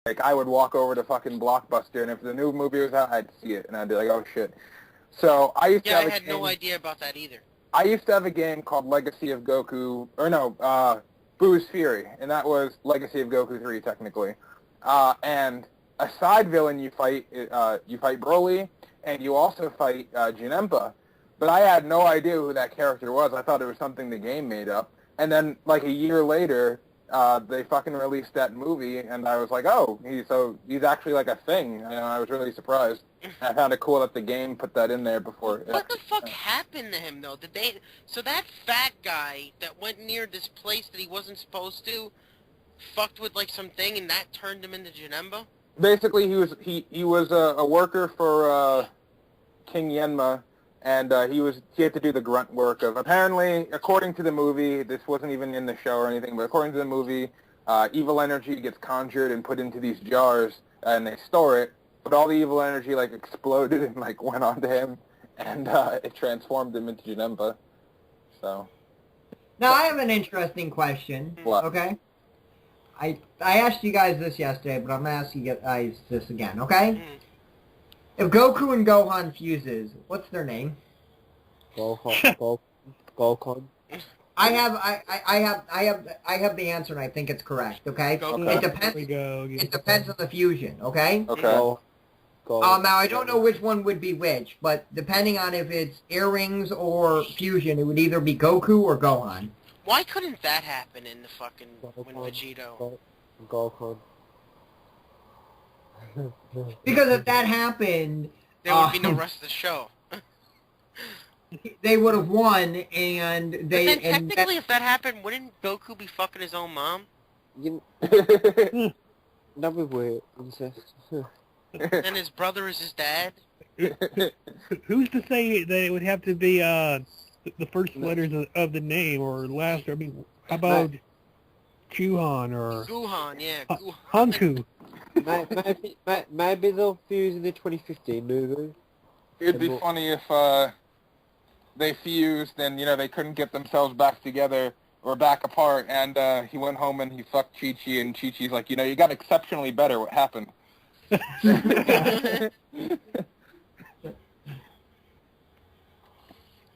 like, I would walk over to fucking Blockbuster, and if the new movie was out, I'd see it, and I'd be like, oh shit. So I used to have I had no idea about that either. I used to have a game called Legacy of Goku, or no, Boo's Fury, and that was Legacy of Goku 3, technically. And a side villain you fight Broly, and you also fight Janemba. But I had no idea who that character was. I thought it was something the game made up. And then, like, a year later, they fucking released that movie, and I was like, oh, he's actually, like, a thing. And I was really surprised. I found it cool that the game put that in there before. What the fuck happened to him, though? So that fat guy that went near this place that he wasn't supposed to, fucked with, like, something, and that turned him into Janemba? Basically, he was a worker for King Yenma, and he had to do the grunt work of, apparently, according to the movie, this wasn't even in the show or anything, but according to the movie, evil energy gets conjured and put into these jars, and they store it, but all the evil energy, like, exploded and, like, went onto him, and it transformed him into Janemba. So. Now, I have an interesting question. What? Okay? I asked you guys this yesterday, but I'm going to ask you guys this again, okay? Mm. If Goku and Gohan fuses, what's their name? Gohan. I have the answer, and I think it's correct, okay? Okay. It depends on the fusion, okay? Okay. Now, I don't know which one would be which, but depending on if it's earrings or fusion, it would either be Goku or Gohan. Why couldn't that happen in the fucking... when Vegito... Gohan. Because if that happened... There would be no rest of the show. They would have won, and they... But then technically, if that happened, wouldn't Goku be fucking his own mom? That'd be weird. Incest. And his brother is his dad? Who's to say that it would have to be the first letters of the name or last? I mean, how about Chuhan or Gohan, yeah. Hanku? Maybe they'll fuse in the 2015 movie. It'd be funny if they fused and, they couldn't get themselves back together or back apart, and he went home and he fucked Chi-Chi, and Chi-Chi's like, you got exceptionally better. What happened?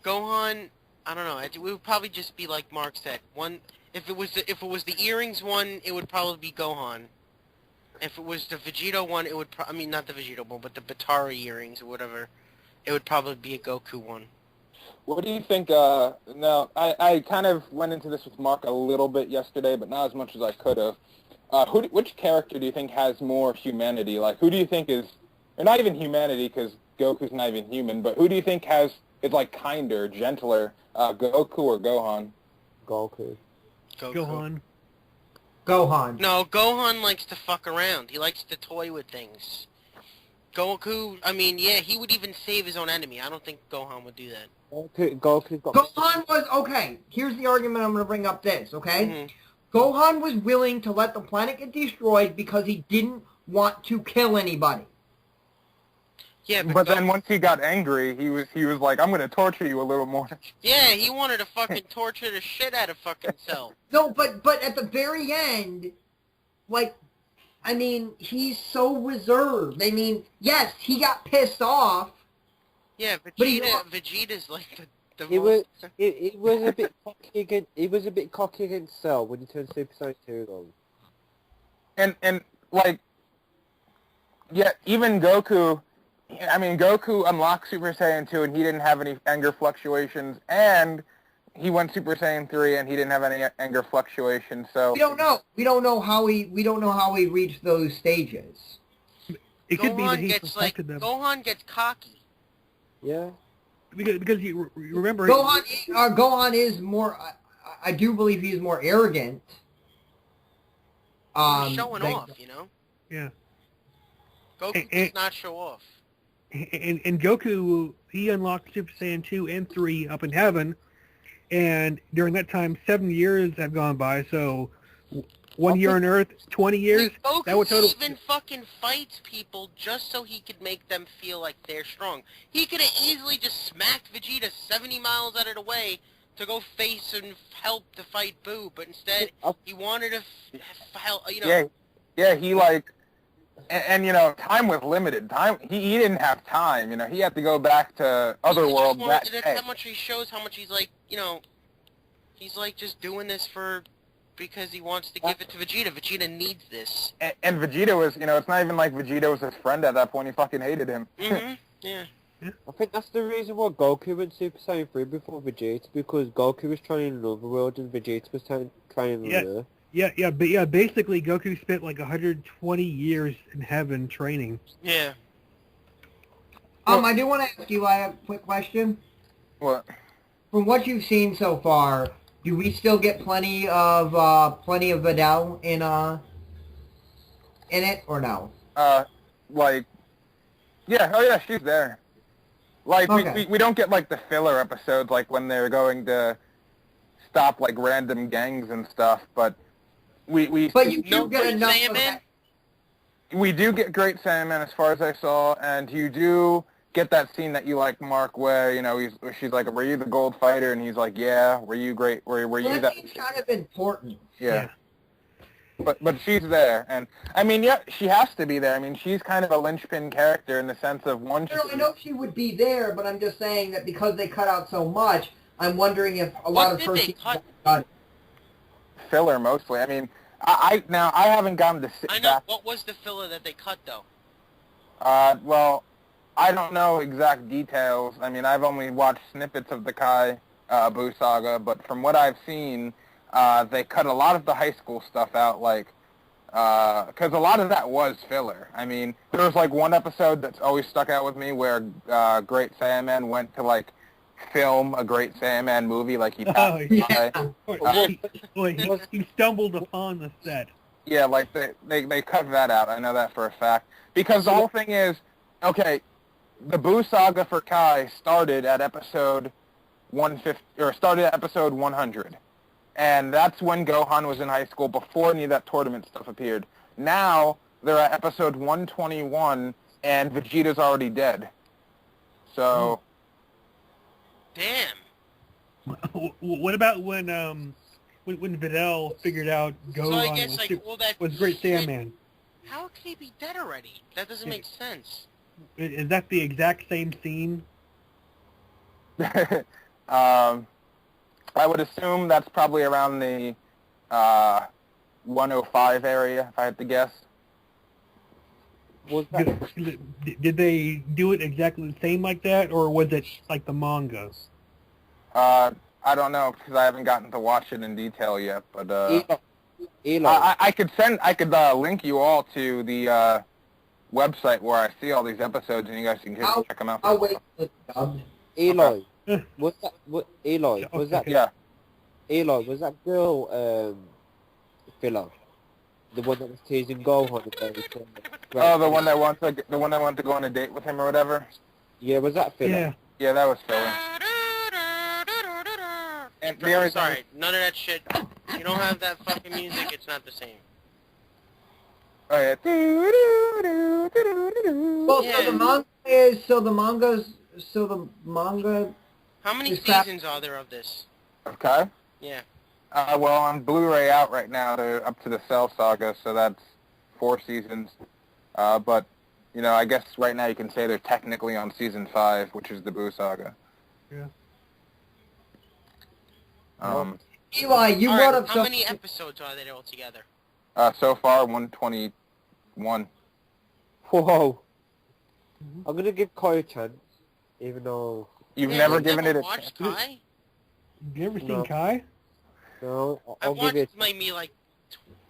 Gohan, I don't know. It would probably just be like Mark said. If it was the earrings one, it would probably be Gohan. If it was the Vegito one, it would not the Vegito one, but the Batara earrings or whatever, it would probably be a Goku one. What do you think, now, I kind of went into this with Mark a little bit yesterday, but not as much as I could have. Which character do you think has more humanity? Like, who do you think is, or not even humanity, because Goku's not even human, but who do you think is like kinder, gentler, Goku or Gohan? Goku. Gohan. Gohan. No, Gohan likes to fuck around. He likes to toy with things. Goku, he would even save his own enemy. I don't think Gohan would do that. Gohan was, okay, here's the argument I'm going to bring up this, okay? Mm-hmm. Gohan was willing to let the planet get destroyed because he didn't want to kill anybody. Yeah, but then once he got angry, he was like, I'm going to torture you a little more. Yeah, he wanted to fucking torture the shit out of fucking Cell. No, but at the very end, he's so reserved. Yes, he got pissed off. Yeah, Vegeta's like the It was a bit cocky against. It was a bit cocky against Cell when he turned Super Saiyan 2 though. And even Goku. Goku unlocked Super Saiyan 2 and he didn't have any anger fluctuations, and he went Super Saiyan 3 and he didn't have any anger fluctuations. So we don't know. We don't know how he reached those stages. It could be that he perfected them. Gohan gets cocky. Yeah. Because you remember Gohan is more. I do believe he's more arrogant. He's showing off, Yeah. Goku does not show off. And Goku, he unlocked Super Saiyan 2 and 3 up in heaven, and during that time, 7 years have gone by, so 1 year on Earth, 20 years. Goku that would even fucking fights people just so he could make them feel like they're strong. He could have easily just smacked Vegeta 70 miles out of the way to go face and help to fight Boo, but instead, he wanted to help, Yeah, And you know, time was limited. He didn't have time. You know, he had to go back to Otherworld that day. That's how much he shows. How much he's like, you know, he's like just doing this because he wants to give it to Vegeta. Vegeta needs this. And Vegeta was, you know, it's not even like Vegeta was his friend at that point. He fucking hated him. Mm-hmm. Yeah. I think that's the reason why Goku went Super Saiyan 3 before Vegeta, because Goku was training in another world and Vegeta was training in Earth. But basically Goku spent like 120 years in heaven training. Yeah. I do want to ask you a quick question. What? From what you've seen so far, do we still get plenty of Vanel in it, or no? Like, yeah, oh yeah, she's there. Like, Okay. we don't get, like, the filler episodes, like, when they're going to stop, like, random gangs and stuff, but we But you No do get Great enough of Saiyaman? that. we do get Great Saiyaman as far as I saw, and you do get that scene that you like, Mark, where, you know, she's like, were you the gold fighter? And he's like, yeah, were you great, were Well, you that? that seems kind of important. Yeah. But she's there, and I mean, yeah, she has to be there. I mean, she's kind of a linchpin character in the sense of one. No, I know she would be there, but I'm just saying that because they cut out so much, I'm wondering if a lot of her scenes got cut. Filler mostly. I mean, I haven't gotten to sit I know. back. What was the filler that they cut though? Well, I don't know exact details. I mean, I've only watched snippets of the Kai Buu saga, but from what I've seen, they cut a lot of the high school stuff out, like, because a lot of that was filler. I mean, there was, like, one episode that's always stuck out with me where Great Saiyaman went to, like, film a Great Saiyaman movie, like, he passed by. He stumbled upon the set. Yeah, like, they cut that out. I know that for a fact. Because the whole thing is, okay, the Buu saga for Kai started at episode 150, or started at episode 100. And that's when Gohan was in high school, before any of that tournament stuff appeared. Now, they're at episode 121, and Vegeta's already dead. So... Damn. What about when Vanel figured out So I Gohan guess like all that was Great shit- Saiyaman? How could he be dead already? That doesn't make sense. Is that the exact same scene? I would assume that's probably around the 105 area, if I had to guess. Was that... Did they do it exactly the same like that, or was it like the manga? I don't know, because I haven't gotten to watch it in detail yet, but Eli. I could link you all to the website where I see all these episodes, and you guys can check them out. I'll wait for the dub. Eli. Was that... Eli, was that... Yeah. Eli, was that girl, filler? The one that was teasing Gohan about his Oh, the one that wanted to go on a date with him or whatever? Yeah, was that filler? Yeah. Yeah, that was filler. And the only Sorry, none of that shit. You don't have that fucking music, it's not the same. Oh yeah. Well, Yeah. so the manga. How many Is that- seasons are there of this? Okay. Yeah. Well, on Blu-ray out right now, they're up to the Cell Saga, so that's 4 seasons. But, you know, I guess right now you can say they're technically on season 5, which is the Buu Saga. Yeah. Eli, you All brought right, up how something. many episodes are there altogether? So far, 121. Whoa. I'm gonna give Kai a chance, even though... You've Yeah, never you've given never it a watched chance? Kai? You ever seen No. Kai? No, I I'll give watched it... maybe like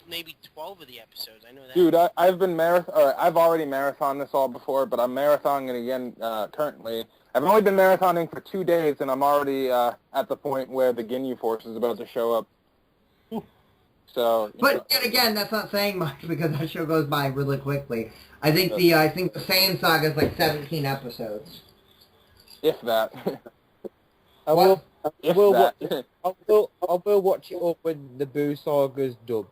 maybe 12 of the episodes. I know that. Dude, I've been I've already marathoned this all before, but I'm marathoning it again currently. I've only been marathoning for 2 days, and I'm already at the point where the Ginyu Force is about to show up. So, you know, But yet again, that's not saying much because that show goes by really quickly. I think the Saiyan Saga is like 17 episodes. if that. I will, if will that. I will watch it up when the Buu Saga's dubbed.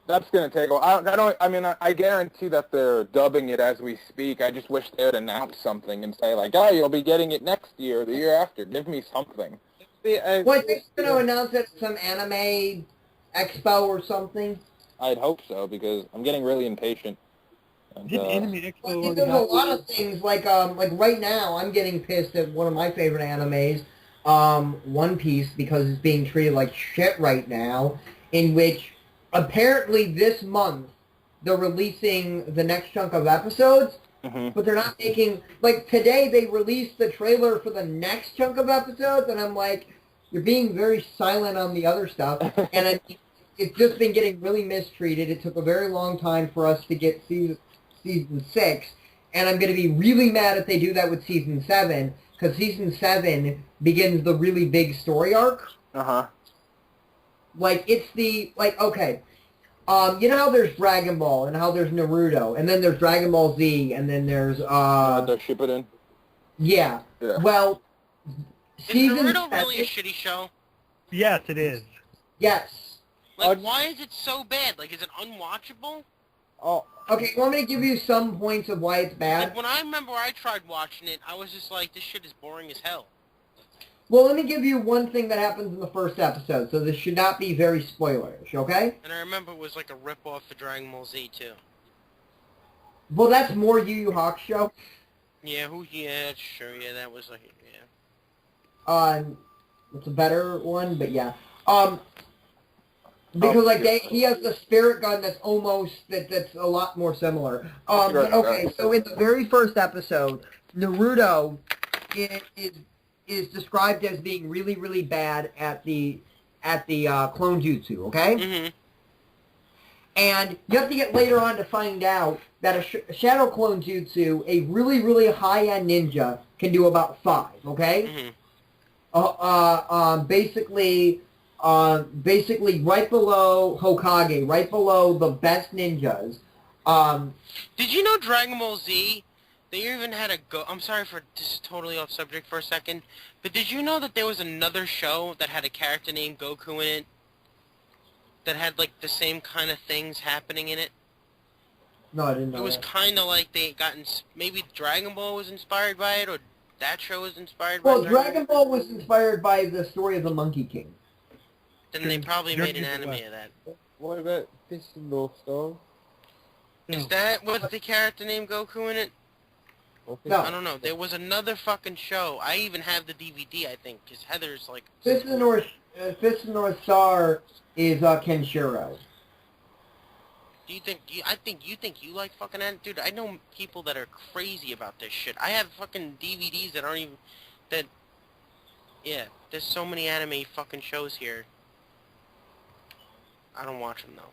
That's gonna take a while. I guarantee that they're dubbing it as we speak. I just wish they would announce something and say like, oh, you'll be getting it next year or the year after. Give me something. What, they're going to announce it at some anime expo or something? I'd hope so, because I'm getting really impatient. And, Did Anime Expo Well, already there's a happen? lot of things like right now I'm getting pissed at one of my favorite animes, One Piece, because it's being treated like shit right now. In which apparently this month they're releasing the next chunk of episodes, but they're not making like today they released the trailer for the next chunk of episodes, and I'm like, you're being very silent on the other stuff, and it's just been getting really mistreated. It took a very long time for us to get season 6, and I'm going to be really mad if they do that with season 7, because season 7 begins the really big story arc. Like, it's the, like, okay, you know how there's Dragon Ball, and how there's Naruto, and then there's Dragon Ball Z, and then there's, the Shippuden. yeah. Yeah. Well, Is season Naruto 7, really a shitty show? Yes, it is. yes. Like, why is it so bad? Like, is it unwatchable? Oh, Okay, you want me to give you some points of why it's bad? Like, when I remember I tried watching it, I was just like, this shit is boring as hell. Well, let me give you one thing that happens in the first episode, so this should not be very spoilerish, okay? And I remember it was like a rip-off of Dragon Ball Z, too. Well, that's more Yu Yu Hakusho. Yeah, yeah, sure, yeah, that was like, yeah. It's a better one, but yeah. Because like he has the spirit gun that's almost that's a lot more similar. But okay, so in the very first episode, Naruto is described as being really, really bad at the clone jutsu, okay? And you have to get later on to find out that a shadow clone jutsu, a really, really high-end ninja, can do about 5, okay? Basically right below Hokage, right below the best ninjas. Did you know Dragon Ball Z, they even had I'm sorry for just totally off subject for a second, but did you know that there was another show that had a character named Goku in it? That had, like, the same kind of things happening in it? No, I didn't know It was that. kind of like they got... maybe Dragon Ball was inspired by it, or that show was inspired by Well, Dragon Ball was inspired by the story of the Monkey King. Then they probably made an anime of that. what about this North Star? Is that what the character named Goku in it? No. I don't know. There was another fucking show. I even have the DVD, I think, because Heather's like... Fist of the North Star is Kenshiro. Do you think... I think you like fucking anime? Dude, I know people that are crazy about this shit. I have fucking DVDs that aren't even... that... Yeah, there's so many anime fucking shows here. I don't watch them, though.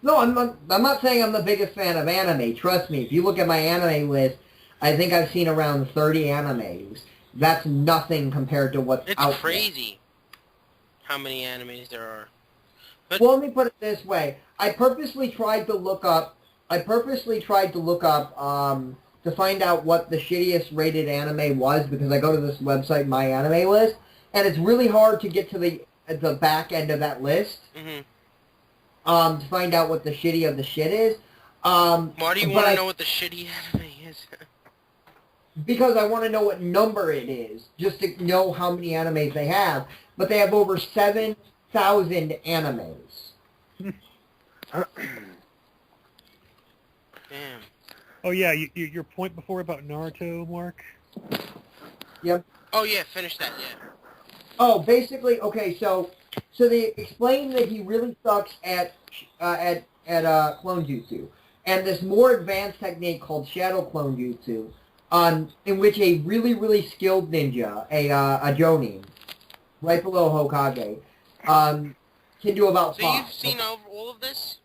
No, I'm not saying I'm the biggest fan of anime. Trust me, if you look at my anime list, I think I've seen around 30 animes. That's nothing compared to what's out there. It's crazy how many animes there are. But Well, let me put it this way. I purposely tried to look up to find out what the shittiest rated anime was, because I go to this website, My Anime List, and it's really hard to get to the back end of that list. To find out what the shitty of the shit is. why do you want to know what the shitty anime is? Because I want to know what number it is, just to know how many animes they have. But they have over 7,000 animes. Damn. Oh yeah, your point before about Naruto, Mark? Yep. Oh yeah, finish that, yeah. Oh, basically, okay, so they explain that he really sucks at clone jutsu. And this more advanced technique called shadow clone jutsu, in which a really, really skilled ninja, a Jonin, right below Hokage, can do about 5. So you've seen all of this?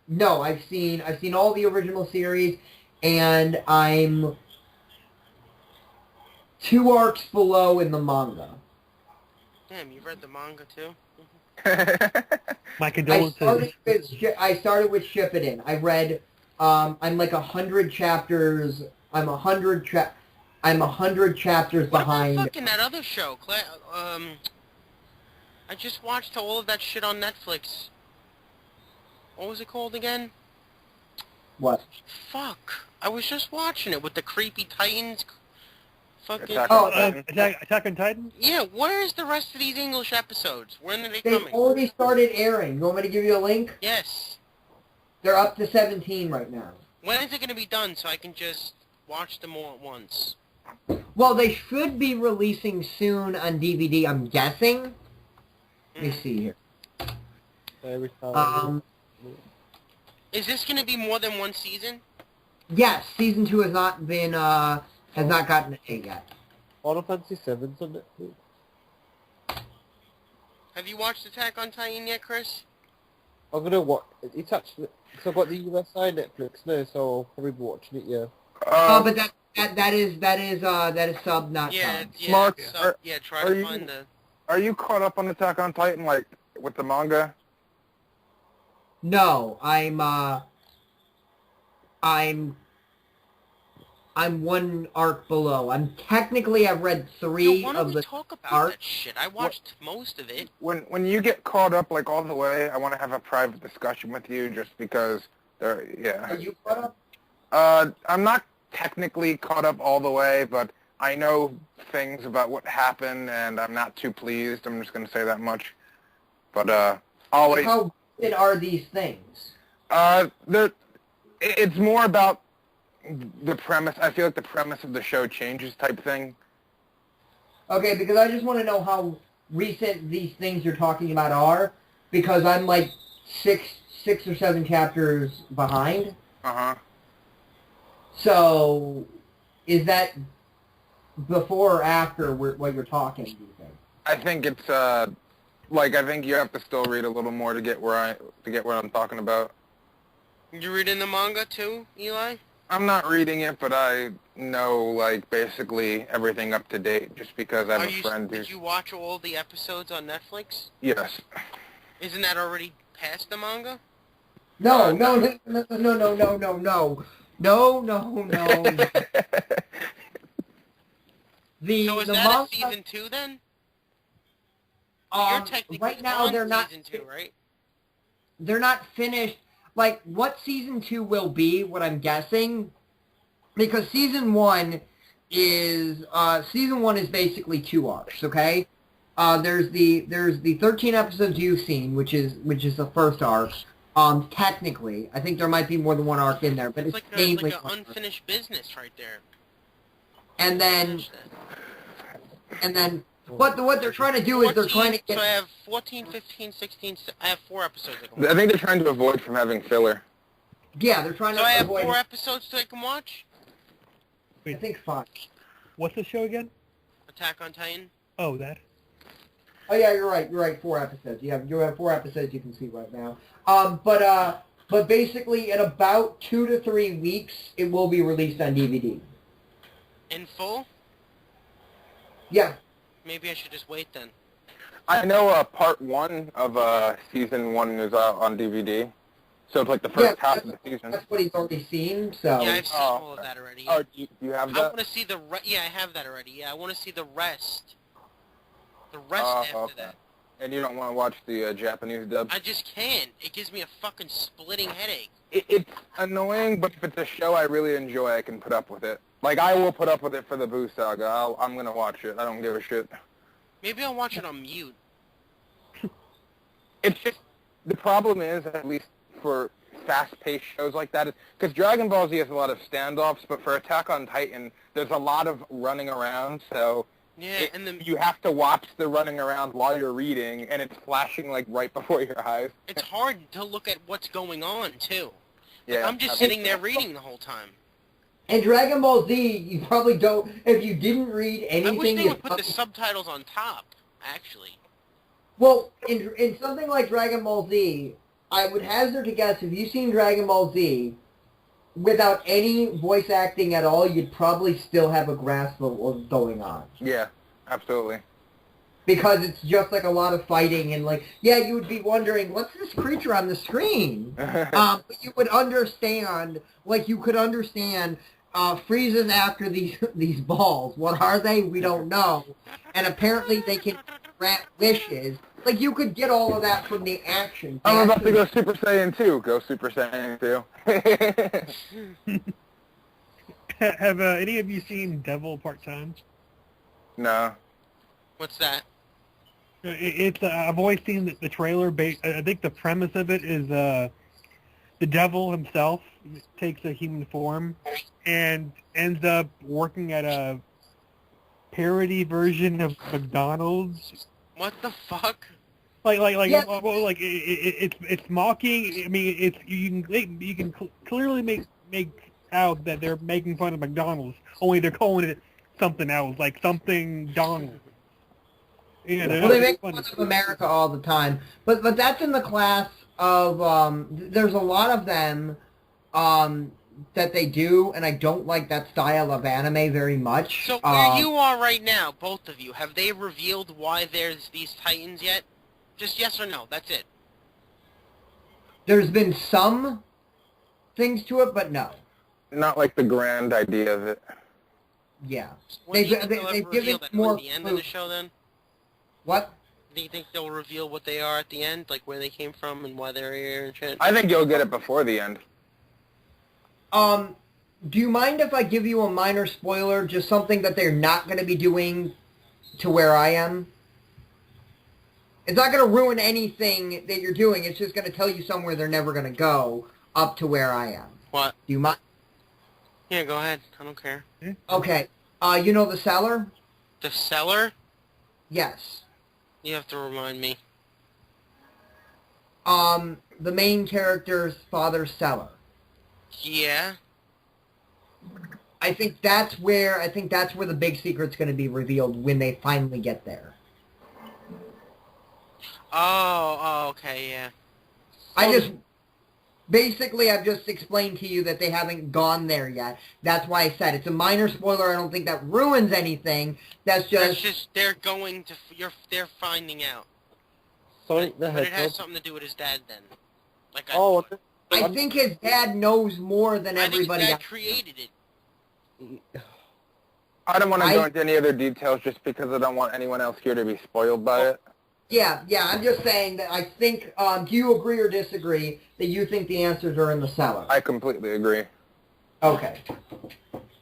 No, I've seen all the original series, and I'm 2 arcs below in the manga. Damn, you read the manga too? My condolences. I started with Shippuden. I read. I'm like 100 chapters. I'm 100 chapters What behind. about fucking that other show? I just watched all of that shit on Netflix. What was it called again? What? Fuck. I was just watching it with the creepy Titans. Fucking... Attack on Titan? Yeah, where's the rest of these English episodes? When are they They've coming? already started airing. You want me to give you a link? Yes. They're up to 17 right now. When is it going to be done so I can just watch them all at once? Well, they should be releasing soon on DVD, I'm guessing. Let me see here. Is this going to be more than one season? Yes, season 2 has not been, has not gotten a yet. Final Fantasy 7's on Netflix. Have you watched Attack on Titan yet, Chris? I'm gonna watch. It's actually. So I've got the USA Netflix now, so I'll probably be watching it. Yeah. But that is sub, not sub. Mark, try to find the... Are you caught up on Attack on Titan, like, with the manga? No, I'm one arc below. I've read 3 why don't of we the talk about arcs. that shit? I watched most of it. When you get caught up, like, all the way, I want to have a private discussion with you, just because yeah. Are you caught up? I'm not technically caught up all the way, but I know things about what happened, and I'm not too pleased. I'm just going to say that much. But, always... How good are these things? It's more about the premise. I feel like the premise of the show changes type thing. Okay, because I just want to know how recent these things you're talking about are, because I'm like six or 7 chapters behind. Uh-huh. So, is that before or after what you're talking, do you think? I think it's, I think you have to still read a little more to get where I'm talking about. You reading the manga too, Eli? I'm not reading it, but I know, like, basically everything up to date, just because I have a friend who's... Did you watch all the episodes on Netflix? Yes. Isn't that already past the manga? No. The So is the that manga, a season 2 then? You're technically right now on they're not season 2, right? They're not finished. Like, what season 2 will be, what I'm guessing, because season 1 is basically 2 arcs, okay? There's the 13 episodes you've seen, which is the first arc. Technically, I think there might be more than 1 arc in there, but it's like mainly an unfinished business right there. And then, what they're trying to do is they're trying to get... So I have 14, 15, 16... I have 4 episodes I can I watch. think they're trying to avoid from having filler. Yeah, they're trying to So I have avoid... 4 episodes that I can watch? I think 5. What's the show again? Attack on Titan? Oh, that. Oh yeah, you're right. 4 episodes. You have 4 episodes you can see right now. But basically, in about 2 to 3 weeks, it will be released on DVD. In full? Yeah. Maybe I should just wait then. I know part 1 of season 1 is on DVD, so it's like the first half of the season. That's what he's already seen, so... Yeah, I've seen all of that already. Oh, do you have that? I want to see yeah, I have that already. Yeah, I want to see the rest. The rest after that. And you don't want to watch the Japanese dub? I just can't. It gives me a fucking splitting headache. It's annoying, but if it's a show I really enjoy, I can put up with it. Like, I will put up with it for the Boo Saga. I'm going to watch it. I don't give a shit. Maybe I'll watch it on mute. It's just, the problem is, at least for fast-paced shows like that, because Dragon Ball Z has a lot of standoffs, but for Attack on Titan, there's a lot of running around, so... Yeah, you have to watch the running around while you're reading, and it's flashing, like, right before your eyes. It's hard to look at what's going on, too. Yeah, I'm just sitting there reading the whole time. And Dragon Ball Z, you probably don't... If you didn't read anything... I wish they would put the subtitles on top, actually. Well, in something like Dragon Ball Z, I would hazard to guess if you've seen Dragon Ball Z, without any voice acting at all, you'd probably still have a grasp of what's going on. Yeah, absolutely. Because it's just like a lot of fighting and like, yeah, you would be wondering, what's this creature on the screen? But you would understand, like you could understand, Frieza's after these balls. What are they? We don't know. And apparently they can grant wishes. Like, you could get all of that from the action. I'm about to go Super Saiyan 2. Go Super Saiyan 2. Have any of you seen Devil Part-Time? No. What's that? It's I've always seen the trailer. I think the premise of it is the devil himself takes a human form and ends up working at a parody version of McDonald's. What the fuck? Yeah. It's mocking. I mean, you can clearly make out that they're making fun of McDonald's. Only they're calling it something else, like something Donald. Yeah, Well, they make fun of America all the time, but that's in the class of there's a lot of them that they do, and I don't like that style of anime very much. So where you are right now, both of you, have they revealed why there's these Titans yet? Just yes or no. That's it. There's been some things to it, but no. Not like the grand idea of it. Yeah. When do you think they'll They've ever given reveal that? more At the end of the show, then? What? Do you think they'll reveal what they are at the end, like where they came from and why they're here and shit? I think you'll get it before the end. Do you mind if I give you a minor spoiler, just something that they're not going to be doing to where I am? It's not going to ruin anything that you're doing. It's just going to tell you somewhere they're never going to go up to where I am. What? Do you mind? Yeah, go ahead. I don't care. Okay. You know the Cellar? The Cellar? Yes. You have to remind me. The main character's father's cellar. Yeah? I think that's where the big secret's going to be revealed when they finally get there. Oh, okay, yeah. I've just explained to you that they haven't gone there yet. That's why I said it's a minor spoiler. I don't think that ruins anything. That's just they're going to, they're finding out. Sonic the But it has Hedgehog. something to do with his dad then. Like Oh, I think his dad knows more than everybody I think else. his dad created it. I don't want to go into any other details just because I don't want anyone else here to be spoiled by it. Yeah, I'm just saying that I think, do you agree or disagree that you think the answers are in the cellar? I completely agree. Okay.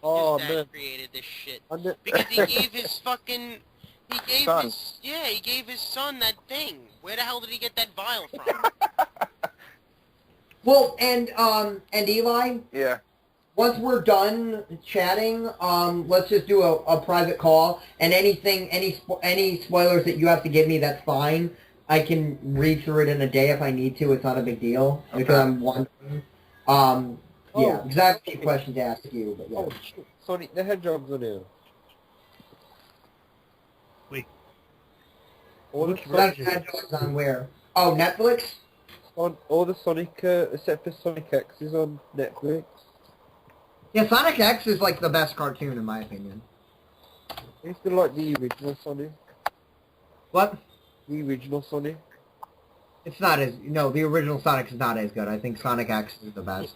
Oh, His dad man. created this shit. And the- Because he gave his fucking... Son. He gave his son that thing. Where the hell did he get that vial from? Well, and Eli, Yeah. once we're done chatting, let's just do a private call, and any spoilers that you have to give me, that's fine. I can read through it in a day if I need to. It's not a big deal, because I'm wondering. Yeah, because I have a few questions to ask you, but yeah. Oh, shit. Sonic the Hedgehog's on here. Wait. All the, Which Sonic version? the Hedgehog's on where? Oh, Netflix? all the Sonic, except for Sonic X is on Netflix. Yeah, Sonic X is like the best cartoon in my opinion. I used to like the original Sonic. What? The original Sonic. It's not as... No, the original Sonic is not as good. I think Sonic X is the best.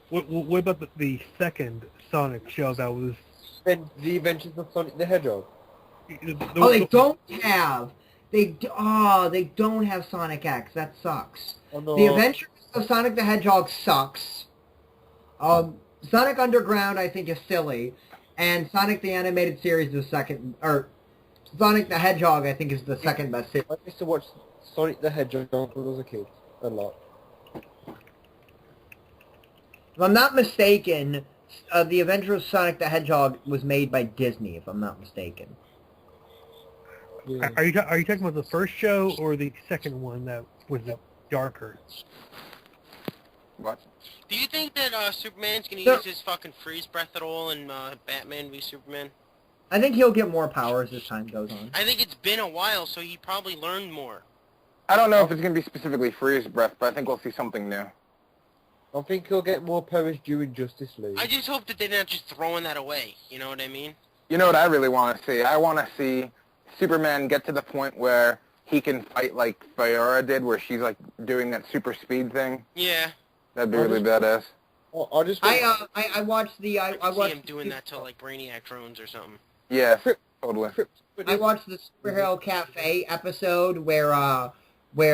What about the second Sonic show that was... Then the Adventures of Sonic the Hedgehog. Oh, they don't have... They don't have Sonic X. That sucks. Oh, no. The Adventures of Sonic the Hedgehog sucks. Sonic Underground, I think, is silly. And Sonic the Animated Series is second... Or, Sonic the Hedgehog, I think, is the second best series. I used to watch Sonic the Hedgehog when I was a kid. A lot. If I'm not mistaken, the Adventures of Sonic the Hedgehog was made by Disney, if I'm not mistaken. Yeah. Are you talking about the first show or the second one that was darker? What? Do you think that Superman's gonna No. use his fucking freeze breath at all in Batman v Superman? I think he'll get more powers as time goes on. I think it's been a while, so he probably learned more. I don't know if it's going to be specifically Freeze Breath, but I think we'll see something new. I think he'll get more powers during Justice League. I just hope that they're not just throwing that away. You know what I mean? You know what I really want to see? I want to see Superman get to the point where he can fight like Fiora did, where she's like doing that super speed thing. Yeah. That'd be really badass. Oh, I just I watched the... I I see watched him doing that to like Brainiac drones or something. Yeah, totally. I watched the Superhero Cafe episode where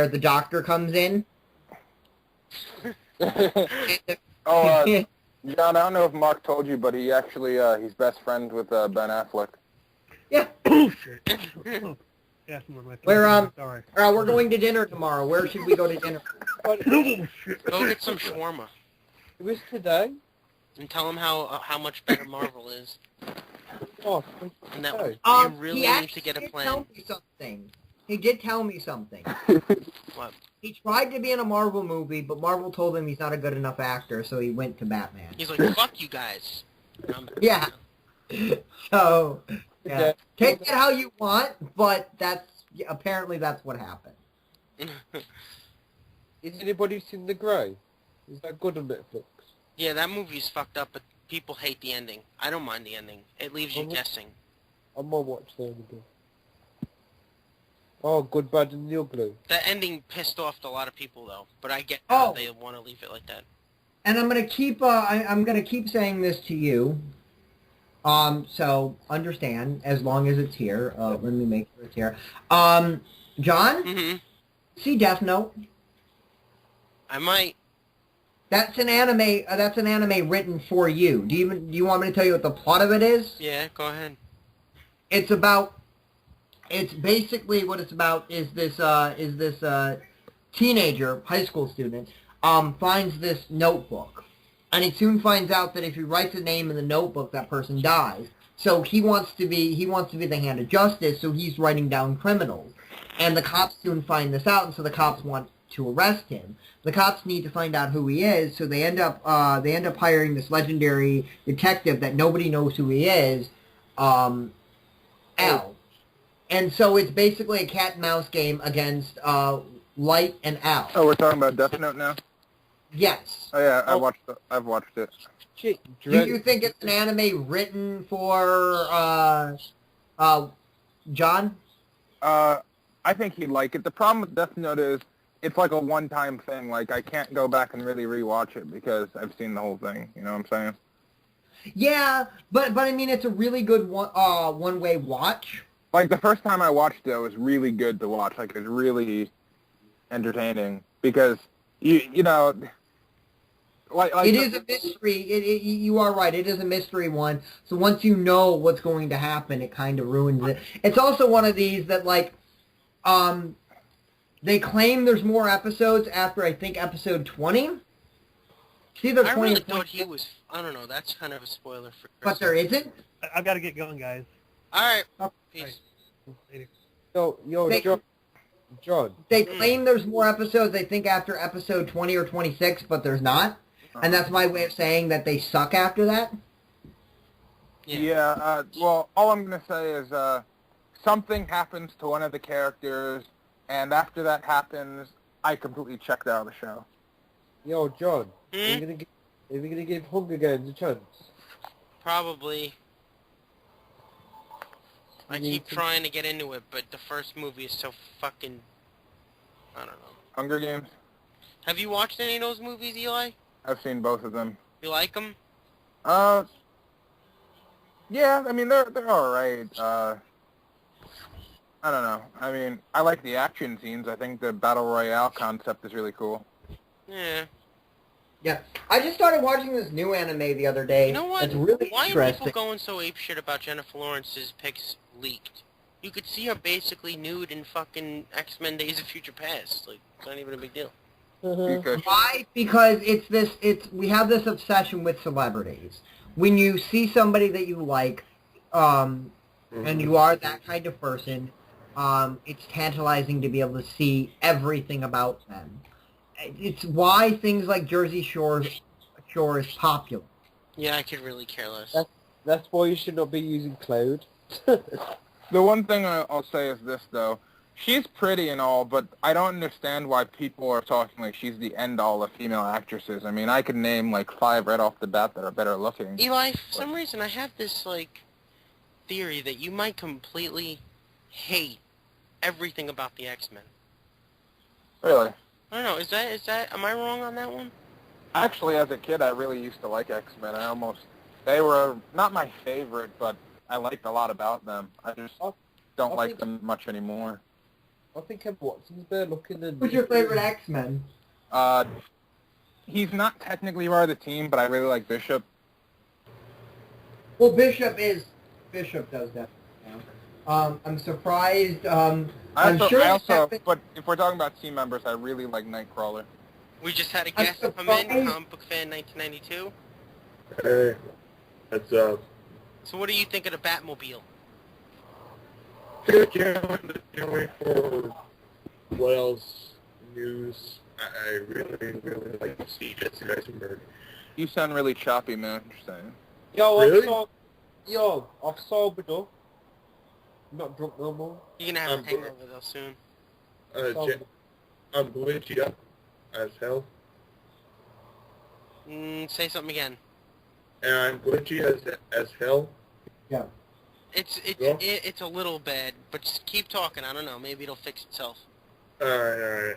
the Doctor comes in. Oh, John, I don't know if Mark told you, but he actually, he's best friends with Ben Affleck. Yeah. Oh, shit. Yes, my We're sorry. we're going to dinner tomorrow. Where should we go to dinner? Go get some shawarma It was today. and tell him how much better Marvel is. Oh, And that okay. you really He need to get a actually did plan. tell me something. He did tell me something. What? He tried to be in a Marvel movie, but Marvel told him he's not a good enough actor, so he went to Batman. He's like, fuck you guys. Yeah. So, yeah. Yeah. Take it how you want, but apparently that's what happened. Has anybody seen The Grey? Is that good on Netflix? Yeah, that movie's fucked up, but people hate the ending. I don't mind the ending. It leaves you Oh. guessing. I might watch that again. Oh, Good, Bad and the Ugly. That ending pissed off a lot of people, though. But I get how they want to leave it like that. And I'm gonna keep I'm gonna keep saying this to you. So understand as long as it's here. Let me make sure it's here. John, Mm-hmm. see Death Note. I might. That's an anime. That's an anime written for you. Do you want me to tell you what the plot of it is? Yeah, go ahead. It's about. It's basically what it's about is this teenager, high school student, finds this notebook, and he soon finds out that if he writes a name in the notebook, that person dies. So he wants to be the hand of justice. So he's writing down criminals, and the cops soon find this out, and so the cops want to arrest him. The cops need to find out who he is, so they end up hiring this legendary detective that nobody knows who he is, Al. And so it's basically a cat and mouse game against Light and Al. Oh, we're talking about Death Note now? Yes. Oh yeah, I've watched it. Shit, Do you think it's an anime written for John? I think he'd like it. The problem with Death Note is it's like a one-time thing. Like, I can't go back and really rewatch it because I've seen the whole thing. You know what I'm saying? Yeah, but I mean it's a really good one-way watch. Like, the first time I watched it, it was really good to watch. Like, it was really entertaining because, you know, like It is a mystery. You are right. It is a mystery one. So once you know what's going to happen, it kind of ruins it. It's also one of these that, like, they claim there's more episodes after, I think, episode 20. It's either 20 I really or thought 26, he was... I don't know, that's kind of a spoiler for... but there isn't. I've got to get going, guys. Alright, Oh, peace. Later. So, John. They claim there's more episodes, I think, after episode 20 or 26, but there's not. And that's my way of saying that they suck after that. Yeah, well, all I'm going to say is something happens to one of the characters, and after that happens, I completely checked out of the show. Yo, John. Hmm? Are you gonna give Hunger Games a chance? Probably. I You need keep to- trying to get into it, but the first movie is so fucking... I don't know. Hunger Games? Have you watched any of those movies, Eli? I've seen both of them. You like them? Yeah, I mean, they're alright. I don't know. I mean, I like the action scenes. I think the Battle Royale concept is really cool. Yeah. Yeah. I just started watching this new anime the other day. You know what? It's really Why are interesting. people going so apeshit about Jennifer Lawrence's pics leaked? You could see her basically nude in fucking X-Men Days of Future Past. Like, it's not even a big deal. Because Why? Because we have this obsession with celebrities. When you see somebody that you like, and you are that kind of person, it's tantalizing to be able to see everything about them. It's why things like Jersey Shore is popular. Yeah, I could really care less. That's why you should not be using Cloud. the one thing I'll say is this, though. She's pretty and all, but I don't understand why people are talking like she's the end-all of female actresses. I mean, I could name, like, 5 right off the bat that are better looking. Eli, for some reason, I have this, like, theory that you might completely hate everything about the X-Men. Really? I don't know, is that, am I wrong on that one? Actually, as a kid, I really used to like X-Men. They were not my favorite, but I liked a lot about them. I just don't like them much anymore. I think Emma Watson's better looking than... Who's your favorite X-Men? He's not technically part of the team, but I really like Bishop. Well, Bishop does that. I'm surprised. I I'm also, sure. but if we're talking about team members, I really like Nightcrawler. We just had a I'm guest come in, surprised- Comic Book Fan 1992. Hey, what's up? So what do you think of the Batmobile? Good, can't wait for what else news. I really like to see Jesse Eisenberg. You sound really choppy, man. Just saying. Yo, Really? I've sobered up. I'm not drunk no more. You're gonna have a hangover though soon. I'm glitchy up as hell. Say something again. And I'm glitchy as hell. Yeah. It's a little bad, but just keep talking. I don't know. Maybe it'll fix itself. Alright.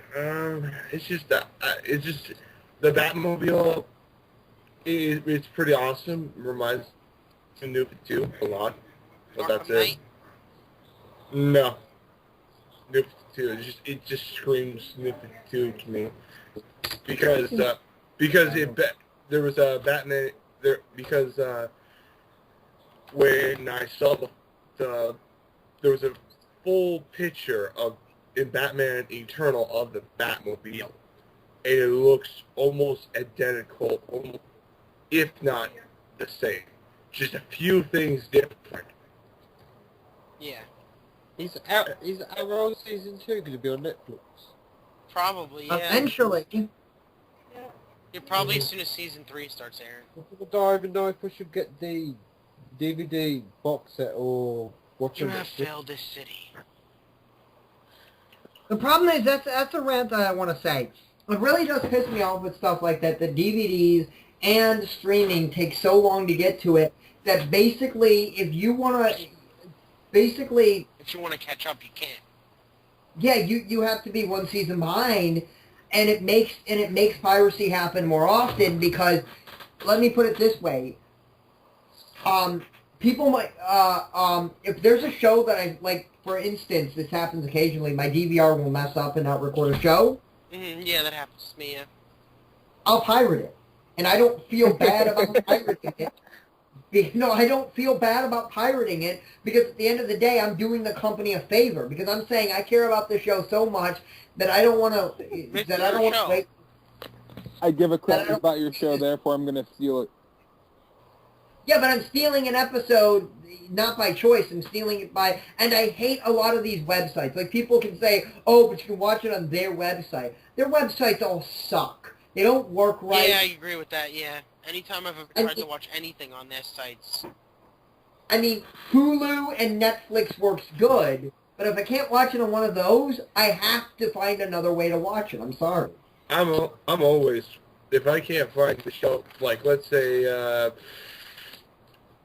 It's just the Batmobile. It's pretty awesome. Reminds me of Noob 2 a lot. But that's Arkham Knight? it. No. Noob 2. It just screams Noob 2 to me. Because there was a Batman there because when I saw there was a full picture in Batman Eternal of the Batmobile, and it looks almost identical, if not the same. Just a few things different. Yeah, Is Arrow season 2 going to be on Netflix? probably. Yeah, Eventually. yeah, probably as soon as season 3 starts airing. I don't even know if we should get the DVD box set or watch You it. have failed this city. The problem is that's a rant that I want to say. It really does piss me off with stuff like that. The DVDs and streaming take so long to get to it that basically, if you want to, If you want to catch up, you can't. yeah, you have to be one season behind, and it makes piracy happen more often because, let me put it this way, people might if there's a show that I like, for instance, this happens occasionally, my DVR will mess up and not record a show. Yeah, that happens to me. Yeah. I'll pirate it, and I don't feel bad about pirating it. No, I don't feel bad about pirating it because at the end of the day, I'm doing the company a favor because I'm saying I care about the show so much that I don't want to. Wait. I give a crap I don't- about your show, therefore I'm gonna steal it. Yeah, but I'm stealing an episode not by choice. I'm stealing it by, and I hate a lot of these websites. Like people can say, "Oh, but you can watch it on their website." Their websites all suck. They don't work right. Yeah, I agree with that. Yeah. Anytime I've ever tried to watch anything on their sites. I mean, Hulu and Netflix works good, but if I can't watch it on one of those, I have to find another way to watch it. I'm sorry. I'm always, if I can't find the show, like let's say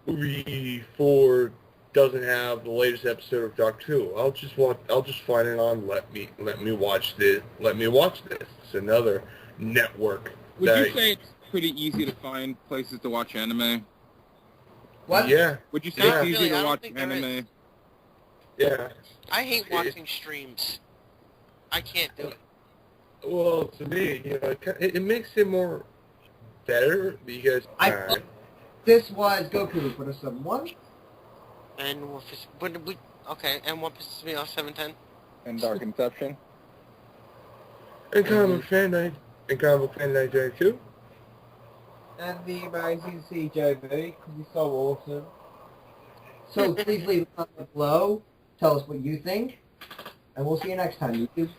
movie 4 doesn't have the latest episode of Doctor Who, I'll just find it on. Let me watch this. It's another network. Would you say it's pretty easy to find places to watch anime? What? Yeah. Would you say Yeah. it's easy Really, I to don't watch think there anime? Yeah. I hate watching streams. I can't do it. Well, to me, it makes it more better because This was Goku with a 7-1. And and what pisses me off, 710? And Dark Inception? and Comic Fan Night, and Comic Fan Night Day too. And the amazing CJV, because he's so awesome. So please leave a comment below. Tell us what you think. And we'll see you next time, YouTube.